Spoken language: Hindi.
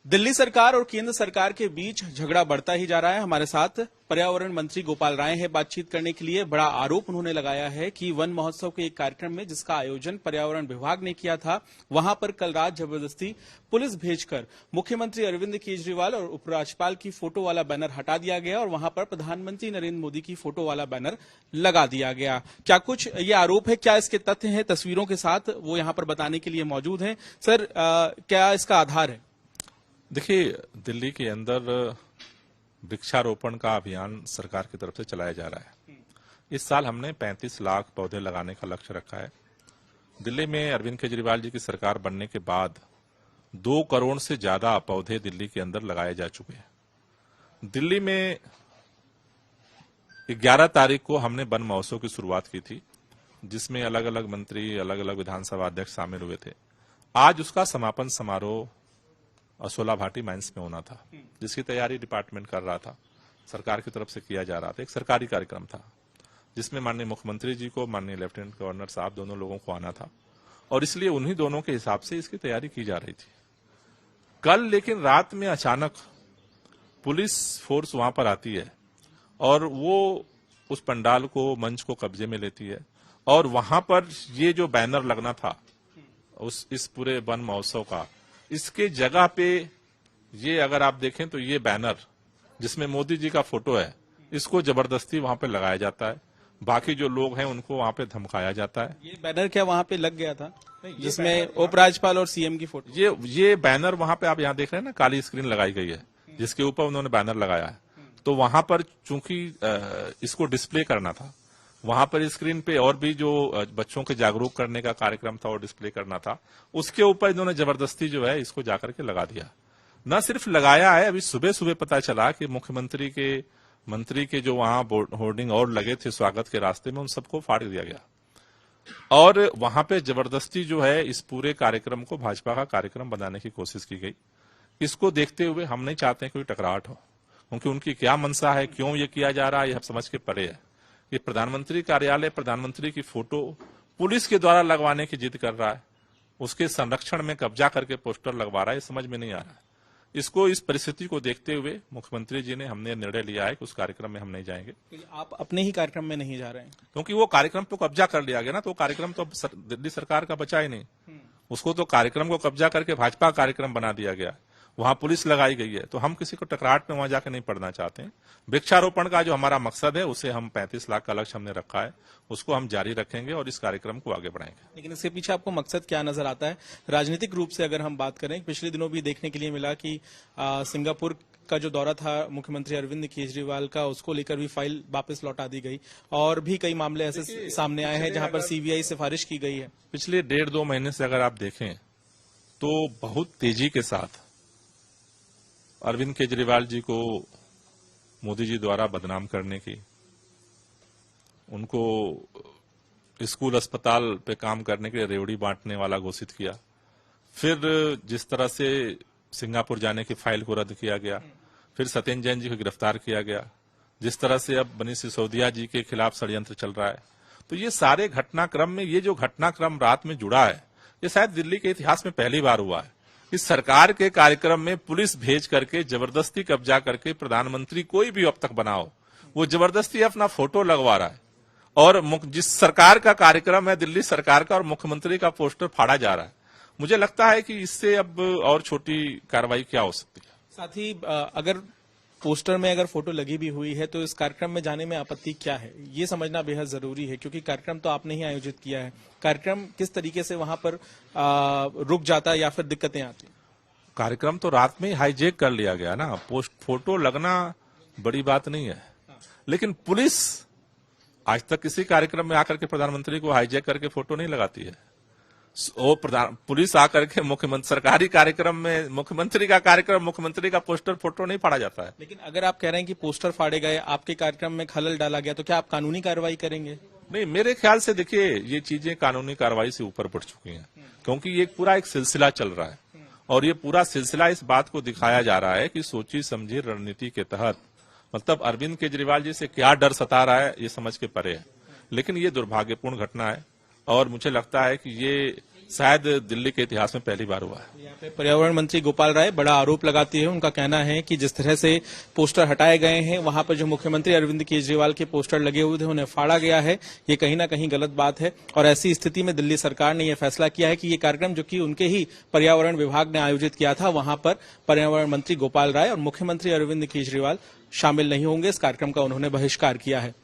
दिल्ली सरकार और केंद्र सरकार के बीच झगड़ा बढ़ता ही जा रहा है। हमारे साथ पर्यावरण मंत्री गोपाल राय हैं बातचीत करने के लिए। बड़ा आरोप उन्होंने लगाया है कि वन महोत्सव के एक कार्यक्रम में जिसका आयोजन पर्यावरण विभाग ने किया था, वहां पर कल रात जबरदस्ती पुलिस भेजकर मुख्यमंत्री अरविंद केजरीवाल और उपराज्यपाल की फोटो वाला बैनर हटा दिया गया और वहां पर प्रधानमंत्री नरेंद्र मोदी की फोटो वाला बैनर लगा दिया गया। क्या कुछ ये आरोप है, क्या इसके तथ्य हैं? तस्वीरों के साथ वो यहां पर बताने के लिए मौजूद हैं। सर, क्या इसका आधार है? देखिए, दिल्ली के अंदर वृक्षारोपण का अभियान सरकार की तरफ से चलाया जा रहा है। इस साल हमने 35 लाख पौधे लगाने का लक्ष्य रखा है। दिल्ली में अरविंद केजरीवाल जी की सरकार बनने के बाद 2 करोड़ से ज्यादा पौधे दिल्ली के अंदर लगाए जा चुके हैं। दिल्ली में 11 तारीख को हमने वन महोत्सव की शुरुआत की थी, जिसमें अलग अलग मंत्री, अलग अलग विधानसभा अध्यक्ष शामिल हुए थे। आज उसका समापन समारोह असोला भाटी माइंस में होना था, जिसकी तैयारी डिपार्टमेंट कर रहा था, सरकार की तरफ से किया जा रहा था। एक सरकारी कार्यक्रम था जिसमें माननीय मुख्यमंत्री जी को, माननीय लेफ्टिनेंट गवर्नर साहब, दोनों लोगों को आना था और इसलिए उन्हीं दोनों के हिसाब से इसकी तैयारी की जा रही थी। कल लेकिन रात में अचानक पुलिस फोर्स वहां पर आती है और वो उस पंडाल को, मंच को कब्जे में लेती है और वहां पर ये जो बैनर लगना था इस पूरे वन महोत्सव का, इसके जगह पे ये अगर आप देखें तो ये बैनर जिसमें मोदी जी का फोटो है, इसको जबरदस्ती वहां पे लगाया जाता है। बाकी जो लोग हैं उनको वहां पे धमकाया जाता है। ये बैनर क्या वहां पे लग गया था जिसमें उपराज्यपाल और सीएम की फोटो? ये बैनर वहां पे आप यहाँ देख रहे हैं ना, काली स्क्रीन लगाई गई है जिसके ऊपर उन्होंने बैनर लगाया है। तो वहां पर चूंकि इसको डिस्प्ले करना था, वहां पर स्क्रीन पे और भी जो बच्चों के जागरूक करने का कार्यक्रम था और डिस्प्ले करना था, उसके ऊपर इन्होंने जबरदस्ती जो है इसको जाकर के लगा दिया। न सिर्फ लगाया है, अभी सुबह सुबह पता चला कि मुख्यमंत्री के मंत्री के जो वहां होर्डिंग और लगे थे स्वागत के रास्ते में, उन सबको फाड़ दिया गया और वहां पे जबरदस्ती जो है इस पूरे कार्यक्रम को भाजपा का कार्यक्रम बनाने की कोशिश की गई। इसको देखते हुए हम नहीं चाहते कोई टकराहट हो, क्योंकि उनकी क्या मंशा है, क्यों ये किया जा रहा है, यह समझ के परे है। ये प्रधानमंत्री कार्यालय, प्रधानमंत्री की फोटो पुलिस के द्वारा लगवाने की जिद कर रहा है, उसके संरक्षण में कब्जा करके पोस्टर लगवा रहा है, ये समझ में नहीं आ रहा है। इसको, इस परिस्थिति को देखते हुए मुख्यमंत्री जी ने, हमने निर्णय लिया है कि उस कार्यक्रम में हम नहीं जाएंगे। आप अपने ही कार्यक्रम में नहीं जा रहे हैं? क्योंकि वो कार्यक्रम पे कब्जा कर लिया गया ना, तो वो कार्यक्रम तो दिल्ली सरकार का बचा ही नहीं। उसको तो कार्यक्रम को कब्जा करके भाजपा कार्यक्रम बना दिया गया, वहां पुलिस लगाई गई है। तो हम किसी को टकराहट में वहां जाकर नहीं पड़ना चाहते हैं। वृक्षारोपण का जो हमारा मकसद है, उसे हम 35 लाख का लक्ष्य हमने रखा है, उसको हम जारी रखेंगे और इस कार्यक्रम को आगे बढ़ाएंगे। लेकिन इसके पीछे आपको मकसद क्या नजर आता है राजनीतिक रूप से? अगर हम बात करें, पिछले दिनों भी देखने के लिए मिला कि सिंगापुर का जो दौरा था मुख्यमंत्री अरविंद केजरीवाल का, उसको लेकर भी फाइल वापस लौटा दी गई और भी कई मामले ऐसे सामने आए हैं जहां पर सीबीआई सिफारिश की गई है। पिछले 1.5-2 महीने से अगर आप देखें तो बहुत तेजी के साथ अरविंद केजरीवाल जी को मोदी जी द्वारा बदनाम करने की, उनको स्कूल अस्पताल पे काम करने के लिए रेवड़ी बांटने वाला घोषित किया। फिर जिस तरह से सिंगापुर जाने की फाइल को रद्द किया गया, फिर सत्येंद्र जैन जी को गिरफ्तार किया गया, जिस तरह से अब मनीष सिसोदिया जी के खिलाफ षड्यंत्र चल रहा है। तो ये सारे घटनाक्रम में, ये जो घटनाक्रम रात में जुड़ा है, ये शायद दिल्ली के इतिहास में पहली बार हुआ है। इस सरकार के कार्यक्रम में पुलिस भेज करके जबरदस्ती कब्जा करके प्रधानमंत्री कोई भी अब तक बनाओ, वो जबरदस्ती अपना फोटो लगवा रहा है और जिस सरकार का कार्यक्रम है, दिल्ली सरकार का, और मुख्यमंत्री का पोस्टर फाड़ा जा रहा है। मुझे लगता है कि इससे अब और छोटी कार्रवाई क्या हो सकती है। साथ ही अगर पोस्टर में अगर फोटो लगी भी हुई है तो इस कार्यक्रम में जाने में आपत्ति क्या है, ये समझना बेहद जरूरी है, क्योंकि कार्यक्रम तो आपने ही आयोजित किया है। कार्यक्रम किस तरीके से वहां पर रुक जाता है या फिर दिक्कतें आती? कार्यक्रम तो रात में ही हाईजैक कर लिया गया ना। फोटो लगना बड़ी बात नहीं है, लेकिन पुलिस आज तक किसी कार्यक्रम में आकर के प्रधानमंत्री को हाईजैक करके फोटो नहीं लगाती है। वो पुलिस आकर के मुख्यमंत्री सरकारी कार्यक्रम में, मुख्यमंत्री का कार्यक्रम, मुख्यमंत्री का पोस्टर, फोटो नहीं फाड़ा जाता है। लेकिन अगर आप कह रहे हैं कि पोस्टर फाड़े गए, आपके कार्यक्रम में खलल डाला गया, तो क्या आप कानूनी कार्रवाई करेंगे? नहीं, मेरे ख्याल से देखिए, ये चीजें कानूनी कार्रवाई से ऊपर बढ़ चुकी हैं, क्योंकि ये पूरा एक सिलसिला चल रहा है और ये पूरा सिलसिला इस बात को दिखाया जा रहा है कि सोची समझी रणनीति के तहत, मतलब अरविंद केजरीवाल जी से क्या डर सता रहा है, ये समझ के परे है। लेकिन ये दुर्भाग्यपूर्ण घटना है और मुझे लगता है कि ये शायद दिल्ली के इतिहास में पहली बार हुआ है। यहाँ पे पर्यावरण मंत्री गोपाल राय बड़ा आरोप लगाते हैं। उनका कहना है कि जिस तरह से पोस्टर हटाए गए हैं, वहां पर जो मुख्यमंत्री अरविंद केजरीवाल के पोस्टर लगे हुए थे उन्हें फाड़ा गया है, ये कहीं ना कहीं गलत बात है। और ऐसी स्थिति में दिल्ली सरकार ने यह फैसला किया है कि ये कार्यक्रम जो कि उनके ही पर्यावरण विभाग ने आयोजित किया था, वहां पर पर्यावरण मंत्री गोपाल राय और मुख्यमंत्री अरविंद केजरीवाल शामिल नहीं होंगे। इस कार्यक्रम का उन्होंने बहिष्कार किया है।